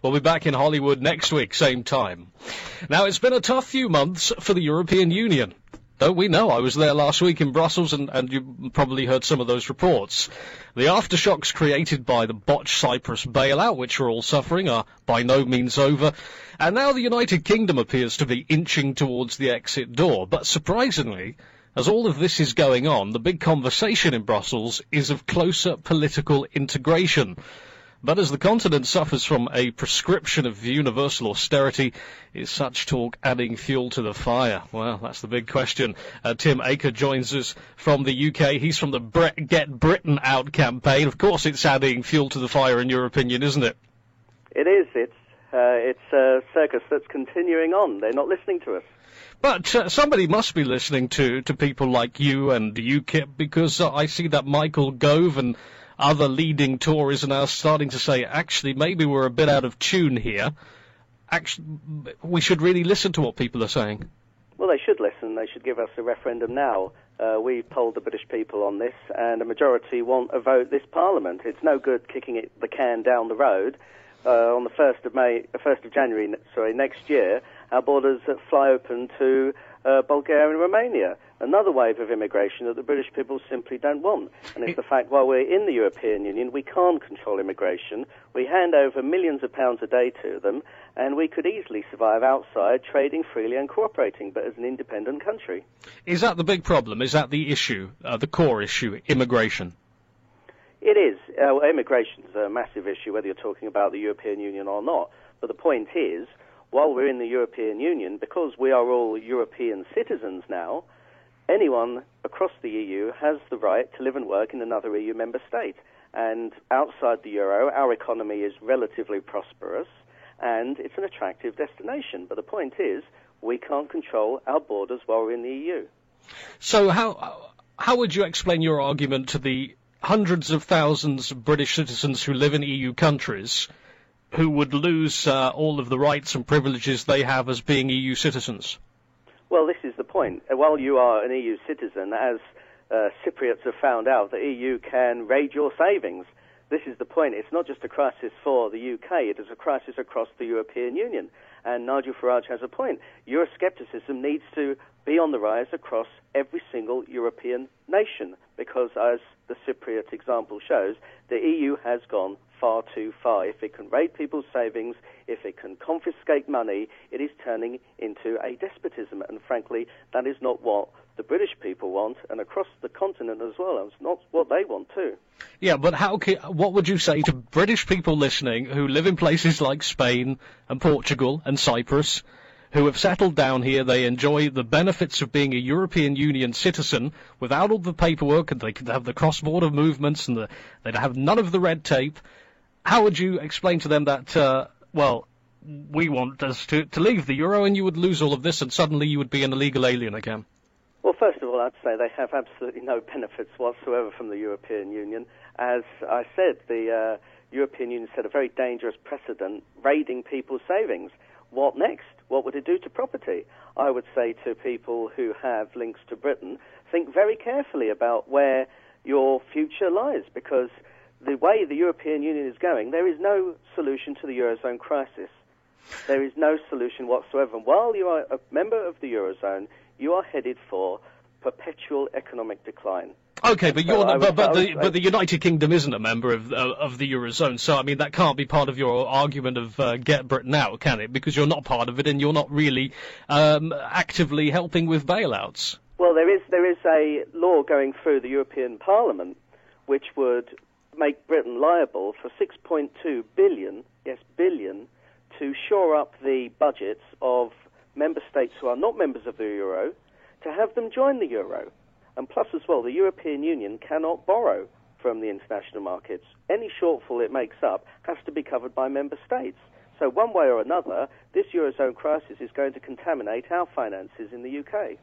We'll be back in Hollywood next week, same time. Now, it's been a tough few months for the European Union. Don't we know? I was there last week in Brussels, and you probably heard some of those reports. The aftershocks created by the botched Cyprus bailout, which we're all suffering, are by no means over. And now the United Kingdom appears to be inching towards the exit door. But surprisingly, as all of this is going on, the big conversation in Brussels is of closer political integration. But as the continent suffers from a prescription of universal austerity, is such talk adding fuel to the fire? Well, that's the big question. Tim Aker joins us from the UK. He's from the Get Britain Out campaign. Of course it's adding fuel to the fire, in your opinion, isn't it? It is. It's a circus that's continuing on. They're not listening to us. But somebody must be listening to people like you and UKIP, because I see that Michael Gove and other leading Tories are now starting to say, actually, maybe we're a bit out of tune here. Actually, we should really listen to what people are saying. Well, they should listen. They should give us a referendum now. We polled the British people on this, and a majority want a vote this Parliament. It's no good kicking the can down the road. On the 1st of January, next year, our borders fly open to Bulgaria and Romania. Another wave of immigration that the British people simply don't want. And it's the fact, while we're in the European Union, we can't control immigration. We hand over millions of pounds a day to them, and we could easily survive outside, trading freely and cooperating, but as an independent country. Is that the big problem? Is that the issue, the core issue, immigration? It is. Immigration is a massive issue, whether you're talking about the European Union or not. But the point is, while we're in the European Union, because we are all European citizens now, anyone across the EU has the right to live and work in another EU member state. And outside the euro, our economy is relatively prosperous, and it's an attractive destination. But the point is, we can't control our borders while we're in the EU. So how would you explain your argument to the hundreds of thousands of British citizens who live in EU countries who would lose all of the rights and privileges they have as being EU citizens? Well, this is the point. While you are an EU citizen, as Cypriots have found out, the EU can raid your savings. This is the point. It's not just a crisis for the UK, it is a crisis across the European Union. And Nigel Farage has a point. Euroscepticism needs to be on the rise across every single European nation, because as the Cypriot example shows, the EU has gone far too far. If it can raid people's savings, if it can confiscate money, it is turning into a despotism. And frankly, that is not what the British people want, and across the continent as well. It's not what they want too. Yeah, but what would you say to British people listening who live in places like Spain and Portugal and Cyprus, who have settled down here? They enjoy the benefits of being a European Union citizen without all the paperwork, and they could have the cross-border movements, and they'd have none of the red tape. How would you explain to them that, we want us to leave the euro, and you would lose all of this, and suddenly you would be an illegal alien again? Well, first of all, I'd say they have absolutely no benefits whatsoever from the European Union. As I said, the European Union set a very dangerous precedent, raiding people's savings. What next? What would it do to property? I would say to people who have links to Britain, think very carefully about where your future lies, because the way the European Union is going, there is no solution to the Eurozone crisis. There is no solution whatsoever. And while you are a member of the Eurozone, you are headed for perpetual economic decline. Okay, but the United Kingdom isn't a member of the Eurozone, so I mean that can't be part of your argument of Get Britain Out, can it? Because you're not part of it, and you're not really actively helping with bailouts. Well, there is a law going through the European Parliament which would make Britain liable for 6.2 billion, yes, billion, to shore up the budgets of member states who are not members of the euro, to have them join the euro. And plus as well, the European Union cannot borrow from the international markets. Any shortfall it makes up has to be covered by member states. So one way or another, this Eurozone crisis is going to contaminate our finances in the UK.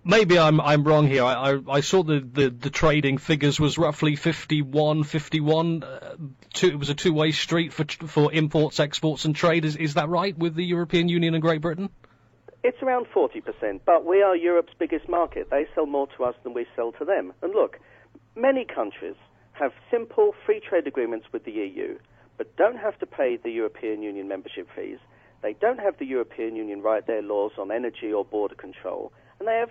Maybe I'm wrong here. I saw the trading figures was roughly 51. It was a two-way street for imports, exports, and trade. Is that right with the European Union and Great Britain? It's around 40%, but we are Europe's biggest market. They sell more to us than we sell to them. And look, many countries have simple free trade agreements with the EU, but don't have to pay the European Union membership fees. They don't have the European Union write their laws on energy or border control, and they have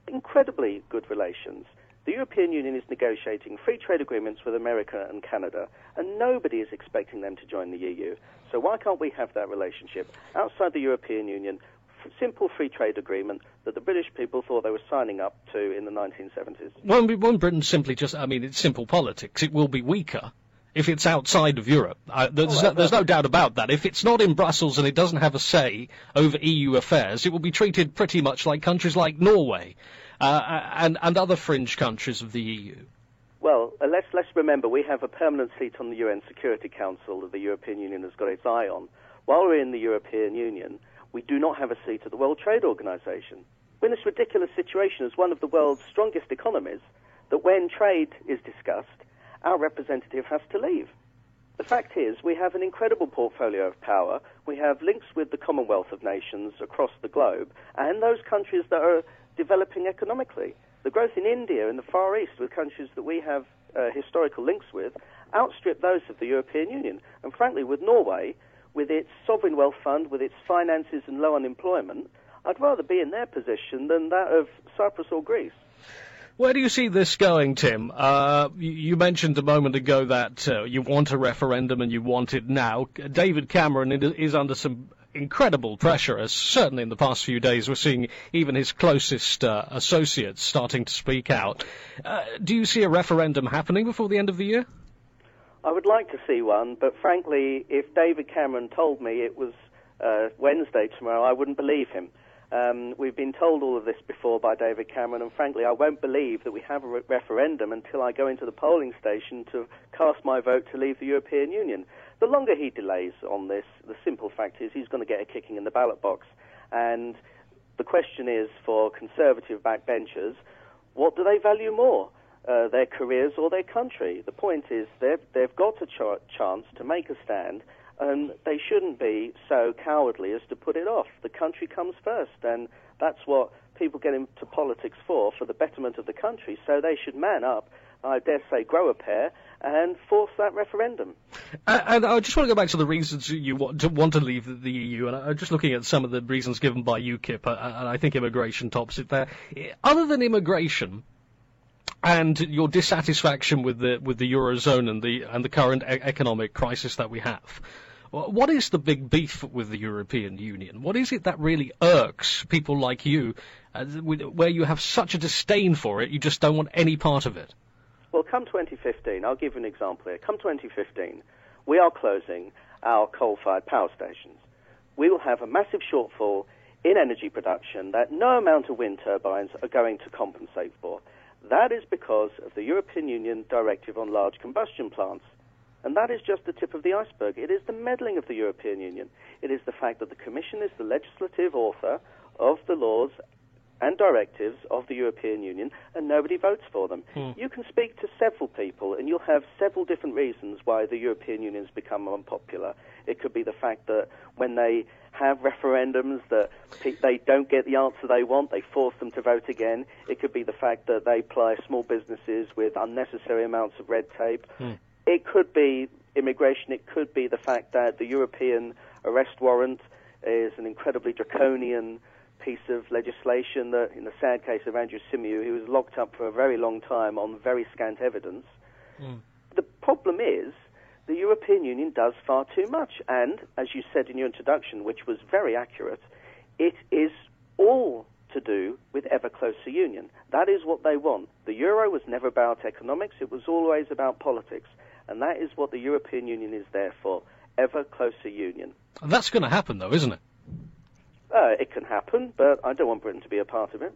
incredibly good relations. The European Union is negotiating free trade agreements with America and Canada, and nobody is expecting them to join the EU. So why can't we have that relationship outside the European Union? Simple free trade agreement that the British people thought they were signing up to in the 1970s. Well, won't Britain simply just, it's simple politics. It will be weaker if it's outside of Europe. There's no doubt about that. If it's not in Brussels and it doesn't have a say over EU affairs, it will be treated pretty much like countries like Norway and other fringe countries of the EU. Well, let's remember we have a permanent seat on the UN Security Council that the European Union has got its eye on. While we're in the European Union, we do not have a seat at the World Trade Organization. We're in this ridiculous situation as one of the world's strongest economies that when trade is discussed, our representative has to leave. The fact is, we have an incredible portfolio of power. We have links with the Commonwealth of Nations across the globe and those countries that are developing economically. The growth in India and the Far East, with countries that we have historical links with, outstrip those of the European Union. And frankly, with Norway, with its sovereign wealth fund, with its finances and low unemployment, I'd rather be in their position than that of Cyprus or Greece. Where do you see this going, Tim? You mentioned a moment ago that you want a referendum and you want it now. David Cameron is under some incredible pressure, as certainly in the past few days we're seeing even his closest associates starting to speak out. Do you see a referendum happening before the end of the year? I would like to see one, but frankly, if David Cameron told me it was Wednesday tomorrow, I wouldn't believe him. We've been told all of this before by David Cameron, and frankly, I won't believe that we have a referendum until I go into the polling station to cast my vote to leave the European Union. The longer he delays on this, the simple fact is he's going to get a kicking in the ballot box. And the question is, for conservative backbenchers, what do they value more? Their careers or their country? The point is they've got a chance to make a stand, and they shouldn't be so cowardly as to put it off. The country comes first, and that's what people get into politics for the betterment of the country. So they should man up, I dare say grow a pair, and force that referendum. And I just want to go back to the reasons you want to leave the EU, and I'm just looking at some of the reasons given by UKIP, and I think immigration tops it there. Other than immigration and your dissatisfaction with the Eurozone and the current economic crisis that we have, what is the big beef with the European Union? What is it that really irks people like you, where you have such a disdain for it, you just don't want any part of it? Well, come 2015, I'll give you an example here. Come 2015, we are closing our coal-fired power stations. We will have a massive shortfall in energy production that no amount of wind turbines are going to compensate for. That is because of the European Union Directive on Large Combustion Plants. And that is just the tip of the iceberg. It is the meddling of the European Union. It is the fact that the Commission is the legislative author of the laws and directives of the European Union, and nobody votes for them. You can speak to several people, and you'll have several different reasons why the European Union has become unpopular. It could be the fact that when they have referendums that they don't get the answer they want, they force them to vote again. It could be the fact that they ply small businesses with unnecessary amounts of red tape. It could be immigration. It could be the fact that the European arrest warrant is an incredibly draconian piece of legislation that, in the sad case of Andrew Symeou, he was locked up for a very long time on very scant evidence. The problem is the European Union does far too much, and, as you said in your introduction, which was very accurate, it is all to do with ever closer union. That is what they want. The euro was never about economics, it was always about politics, and that is what the European Union is there for, ever closer union. And that's going to happen, though, isn't it? It can happen, but I don't want Britain to be a part of it.